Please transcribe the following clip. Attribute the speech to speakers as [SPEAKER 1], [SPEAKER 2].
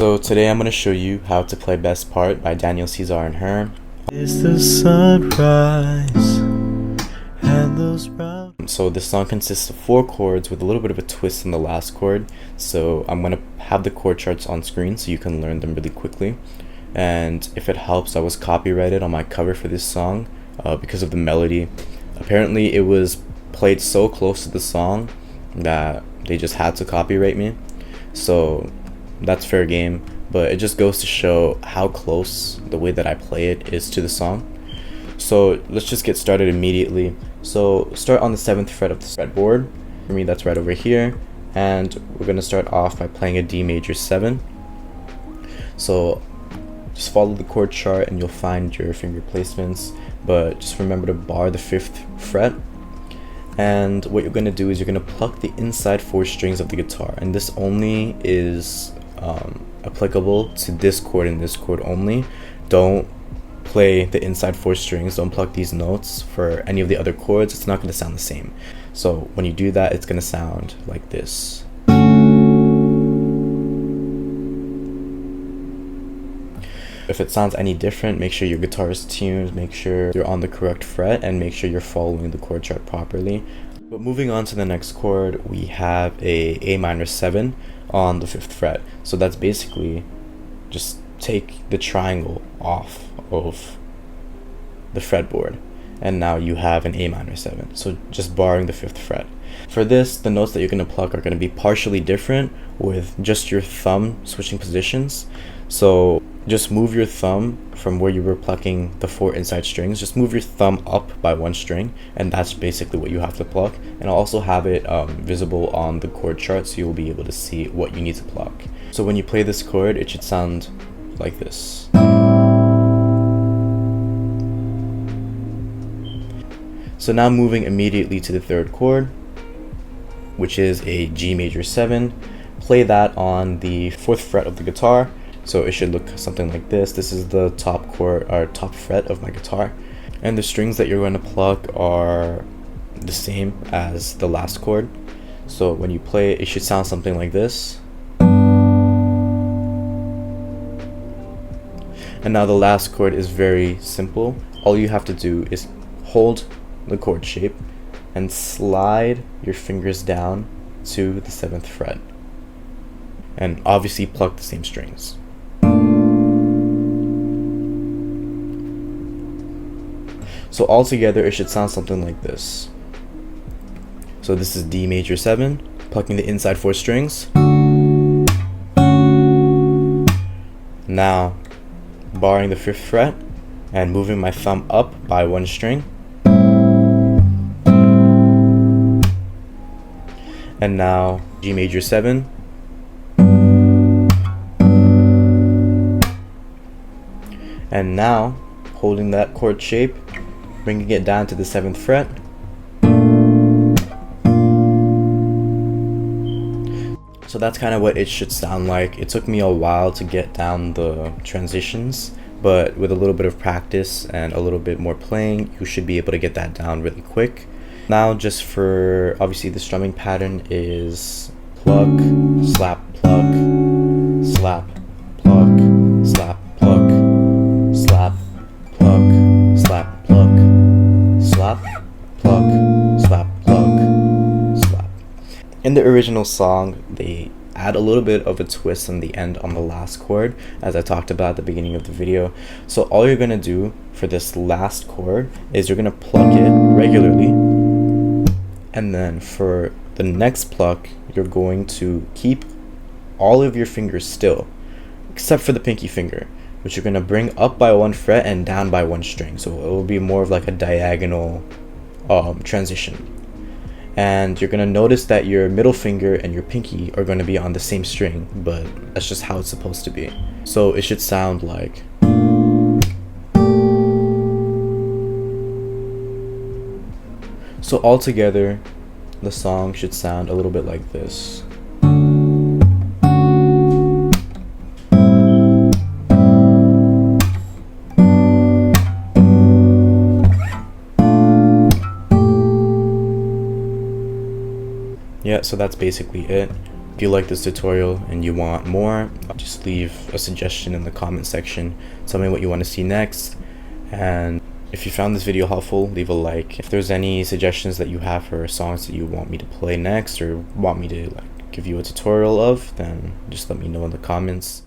[SPEAKER 1] So today I'm going to show you how to play Best Part by Daniel H.E.R and H.E.R.
[SPEAKER 2] Is the sunrise and those brown.
[SPEAKER 1] So this song consists of 4 chords with a little bit of a twist in the last chord. So I'm going to have the chord charts on screen so you can learn them really quickly. And if it helps, I was copyrighted on my cover for this song because of the melody. Apparently it was played so close to the song that they just had to copyright me. So that's fair game, but it just goes to show how close the way that I play it is to the song. So let's just get started immediately. So start on the 7th fret of the fretboard. For me, that's right over here, and we're going to start off by playing a D major 7. So just follow the chord chart and you'll find your finger placements, but just remember to bar the 5th fret. And what you're going to do is you're going to pluck the inside 4 strings of the guitar, and this only is applicable to this chord and this chord only. Don't play the inside 4 strings, don't pluck these notes for any of the other chords. It's not going to sound the same. So when you do that, it's going to sound like this. If it sounds any different, make sure your guitar is tuned, make sure you're on the correct fret, and make sure you're following the chord chart properly. But moving on to the next chord, we have a minor 7 on the 5th fret. So that's basically just take the triangle off of the fretboard, and now you have an A minor 7. So just barring the 5th fret. For this, the notes that you're going to pluck are going to be partially different with just your thumb switching positions. So just move your thumb from where you were plucking the 4 inside strings. Just move your thumb up by 1 string, and that's basically what you have to pluck. And I'll also have it visible on the chord chart so you'll be able to see what you need to pluck. So when you play this chord, it should sound like this. So now moving immediately to the 3rd chord, which is a G major 7. Play that on the 4th fret of the guitar. So it should look something like this. This is the top chord or top fret of my guitar. And the strings that you're going to pluck are the same as the last chord. So when you play it, it should sound something like this. And now the last chord is very simple. All you have to do is hold the chord shape and slide your fingers down to the 7th fret. And obviously pluck the same strings. So altogether, it should sound something like this. So this is D major 7, plucking the inside 4 strings. Now, barring the 5th fret and moving my thumb up by 1 string. And now G major 7. And now, holding that chord shape, bringing it down to the 7th fret. So that's kind of what it should sound like. It took me a while to get down the transitions, but with a little bit of practice and a little bit more playing, you should be able to get that down really quick. Now just for, obviously the strumming pattern is pluck, slap, pluck, slap, pluck, slap, pluck, slap, pluck, slap, pluck, slap, pluck, slap, pluck, slap. In the original song, they add a little bit of a twist on the end on the last chord, as I talked about at the beginning of the video. So all you're going to do for this last chord is you're going to pluck it regularly, and then for the next pluck, you're going to keep all of your fingers still, except for the pinky finger, which you're going to bring up by 1 fret and down by 1 string. So it will be more of like a diagonal transition. And you're going to notice that your middle finger and your pinky are going to be on the same string, but that's just how it's supposed to be. So it should sound like. So altogether, the song should sound a little bit like this. Yeah, so that's basically it. If you like this tutorial and you want more, just leave a suggestion in the comment section. Tell me what you want to see next, and if you found this video helpful, leave a like. If there's any suggestions that you have for songs that you want me to play next or want me to like give you a tutorial of, then just let me know in the comments.